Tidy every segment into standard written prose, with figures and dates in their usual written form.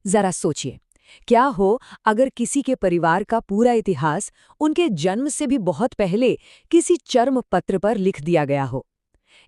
जरा सोचिए, क्या हो अगर किसी के परिवार का पूरा इतिहास उनके जन्म से भी बहुत पहले किसी चर्म पत्र पर लिख दिया गया हो।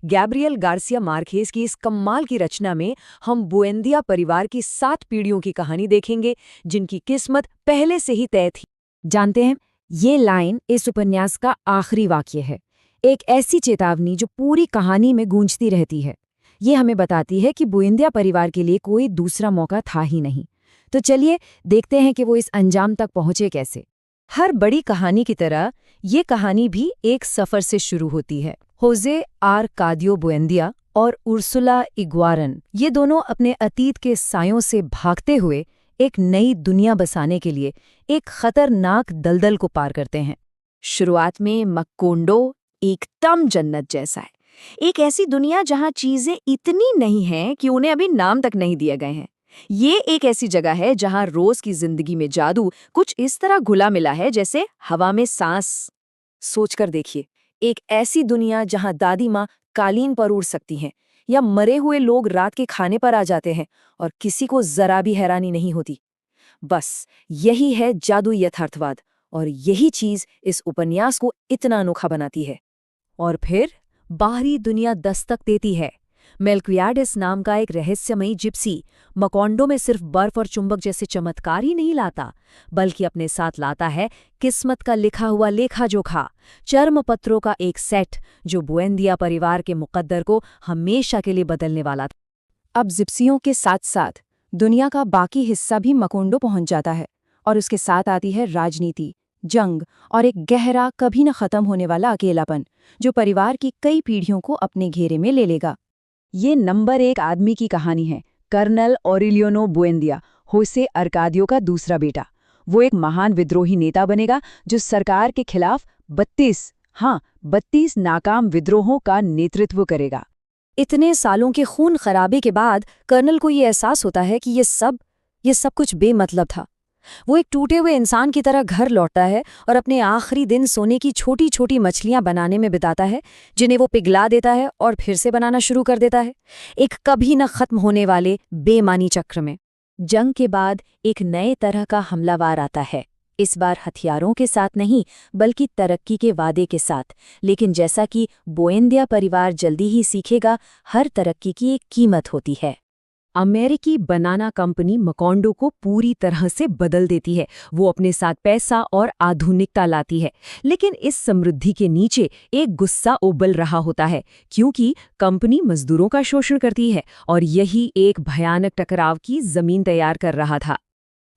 गैब्रियल गार्सिया मार्केज की इस कमाल की रचना में हम बुएंदिया परिवार की 7 पीढ़ियों की कहानी देखेंगे, जिनकी किस्मत पहले से ही तय थी। जानते हैं, ये लाइन इस उपन्यास का आखिरी वाक्य है, एक ऐसी चेतावनी जो पूरी कहानी में गूंजती रहती है। ये हमें बताती है कि बुएंदिया परिवार के लिए कोई दूसरा मौका था ही नहीं। तो चलिए देखते हैं कि वो इस अंजाम तक पहुंचे कैसे। हर बड़ी कहानी की तरह ये कहानी भी एक सफर से शुरू होती है। होजे आरकादियो बुएंदिया और उर्सुला इग्वारन, ये दोनों अपने अतीत के सायों से भागते हुए एक नई दुनिया बसाने के लिए एक खतरनाक दलदल को पार करते हैं। शुरुआत में मकोंडो एकदम जन्नत जैसा है, एक ऐसी दुनिया जहां चीजें इतनी नहीं हैं कि उन्हें अभी नाम तक नहीं दिए गए हैं। ये एक ऐसी जगह है जहां रोज की जिंदगी में जादू कुछ इस तरह घुला मिला है जैसे हवा में सांस। सोचकर देखिए, एक ऐसी दुनिया जहां दादी माँ कालीन पर उड़ सकती हैं या मरे हुए लोग रात के खाने पर आ जाते हैं और किसी को जरा भी हैरानी नहीं होती। बस यही है जादुई यथार्थवाद, और यही चीज इस उपन्यास को इतना अनोखा बनाती है। और फिर बाहरी दुनिया दस्तक देती है। मेल्क्वियाडिस नाम का एक रहस्यमयी जिप्सी मकोंडो में सिर्फ बर्फ और चुंबक जैसे चमत्कार ही नहीं लाता, बल्कि अपने साथ लाता है किस्मत का लिखा हुआ लेखा जोखा, चर्मपत्रों का एक सेट जो बुएंदिया परिवार के मुकद्दर को हमेशा के लिए बदलने वाला था। अब जिप्सियों के साथ साथ दुनिया का बाकी हिस्सा भी मकोंडो पहुंच जाता है, और उसके साथ आती है राजनीति, जंग और एक गहरा कभी न खत्म होने वाला अकेलापन जो परिवार की कई पीढ़ियों को अपने घेरे में ले लेगा। ये नंबर 1 आदमी की कहानी है, कर्नल ऑरिलियोनो बुएंदिया, होसे अरकादियो का दूसरा बेटा। वो एक महान विद्रोही नेता बनेगा जो सरकार के खिलाफ 32 नाकाम विद्रोहों का नेतृत्व करेगा। इतने सालों के खून खराबे के बाद कर्नल को ये एहसास होता है कि ये सब कुछ बेमतलब था। वो एक टूटे हुए इंसान की तरह घर लौटता है और अपने आखिरी दिन सोने की छोटी छोटी मछलियां बनाने में बिताता है, जिन्हें वो पिघला देता है और फिर से बनाना शुरू कर देता है, एक कभी न खत्म होने वाले बेमानी चक्र में। जंग के बाद एक नए तरह का हमलावर आता है, इस बार हथियारों के साथ नहीं बल्कि तरक्की के वादे के साथ। लेकिन जैसा कि बुएंदिया परिवार जल्दी ही सीखेगा, हर तरक्की की एक कीमत होती है। अमेरिकी बनाना कंपनी मकोंडो को पूरी तरह से बदल देती है। वो अपने साथ पैसा और आधुनिकता लाती है, लेकिन इस समृद्धि के नीचे एक गुस्सा उबल रहा होता है, क्योंकि कंपनी मजदूरों का शोषण करती है और यही एक भयानक टकराव की जमीन तैयार कर रहा था।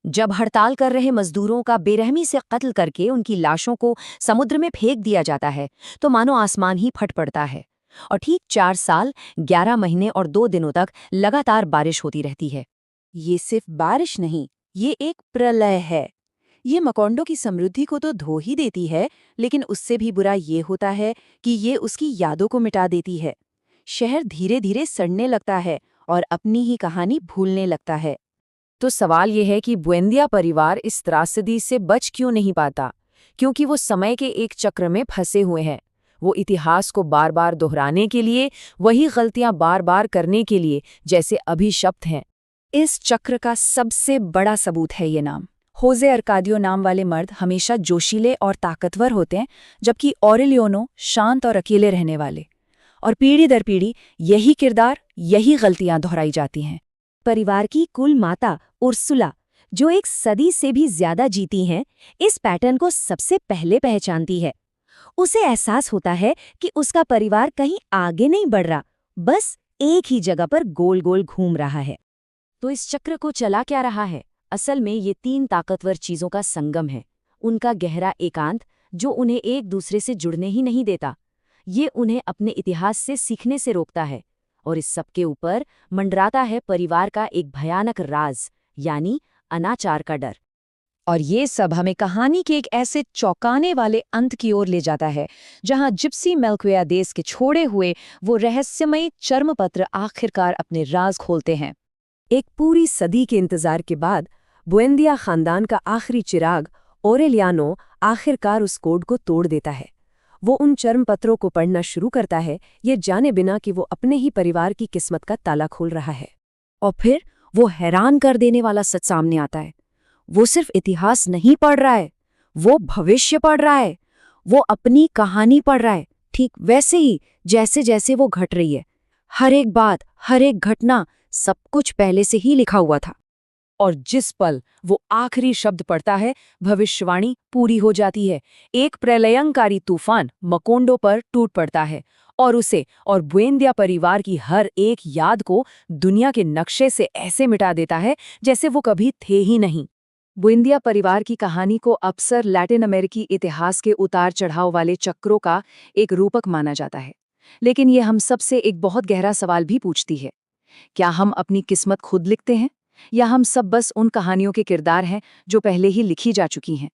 जब हड़ताल कर रहे मजदूरों का बेरहमी से कत्ल करके उनकी लाशों को समुद्र में फेंक दिया जाता है, तो मानो आसमान ही फट पड़ता है। और ठीक 4 साल 11 महीने और 2 दिनों तक लगातार बारिश होती रहती है। ये सिर्फ बारिश नहीं, ये एक प्रलय है। ये मकोंडो की समृद्धि को तो धो ही देती है, लेकिन उससे भी बुरा ये होता है कि ये उसकी यादों को मिटा देती है। शहर धीरे धीरे सड़ने लगता है और अपनी ही कहानी भूलने लगता है। तो सवाल ये है कि बुएंदिया परिवार इस त्रासदी से बच क्यों नहीं पाता? क्योंकि वो समय के एक चक्र में फंसे हुए हैं। वो इतिहास को बार बार दोहराने के लिए, वही गलतियां बार बार करने के लिए जैसे अभिशप्त हैं। इस चक्र का सबसे बड़ा सबूत है ये नाम। होजे अरकादियो नाम वाले मर्द हमेशा जोशीले और ताकतवर होते हैं, जबकि ऑरिलियोनो शांत और अकेले रहने वाले। और पीढ़ी दर पीढ़ी यही किरदार, यही गलतियां दोहराई जाती हैं। परिवार की कुल माता उर्सुला, जो एक सदी से भी ज्यादा जीती हैं, इस पैटर्न को सबसे पहले पहचानती है। उसे एहसास होता है कि उसका परिवार कहीं आगे नहीं बढ़ रहा, बस एक ही जगह पर गोल गोल घूम रहा है। तो इस चक्र को चला क्या रहा है? असल में ये 3 ताकतवर चीजों का संगम है। उनका गहरा एकांत, जो उन्हें एक दूसरे से जुड़ने ही नहीं देता। ये उन्हें अपने इतिहास से सीखने से रोकता है। और इस सबके ऊपर मंडराता है परिवार का एक भयानक राज, यानी अनाचार का डर। और ये सब हमें कहानी के एक ऐसे चौंकाने वाले अंत की ओर ले जाता है, जहां जिप्सी मेल्क्वियादेस के छोड़े हुए वो रहस्यमयी चर्मपत्र आखिरकार अपने राज खोलते हैं। एक पूरी सदी के इंतजार के बाद बुएंदिया खानदान का आखिरी चिराग ओरेलियानो आखिरकार उस कोड को तोड़ देता है। वो उन चर्मपत्रों को पढ़ना शुरू करता है, ये जाने बिना कि वो अपने ही परिवार की किस्मत का ताला खोल रहा है। और फिर वो हैरान कर देने वाला सच सामने आता है। वो सिर्फ इतिहास नहीं पढ़ रहा है, वो भविष्य पढ़ रहा है, वो अपनी कहानी पढ़ रहा है, ठीक वैसे ही जैसे जैसे वो घट रही है। हर एक बात, हर एक घटना, सब कुछ पहले से ही लिखा हुआ था। और जिस पल वो आखिरी शब्द पढ़ता है, भविष्यवाणी पूरी हो जाती है। एक प्रलयंकारी तूफान मकोंडो पर टूट पड़ता है और उसे और बुएंदिया परिवार की हर एक याद को दुनिया के नक्शे से ऐसे मिटा देता है जैसे वो कभी थे ही नहीं। बुएंदिया परिवार की कहानी को अक्सर लैटिन अमेरिकी इतिहास के उतार चढ़ाव वाले चक्रों का एक रूपक माना जाता है, लेकिन ये हम सबसे एक बहुत गहरा सवाल भी पूछती है। क्या हम अपनी किस्मत खुद लिखते हैं, या हम सब बस उन कहानियों के किरदार हैं जो पहले ही लिखी जा चुकी हैं?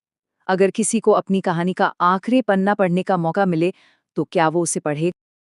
अगर किसी को अपनी कहानी का आखिरी पन्ना पढ़ने का मौका मिले, तो क्या वो उसे पढ़ेगा?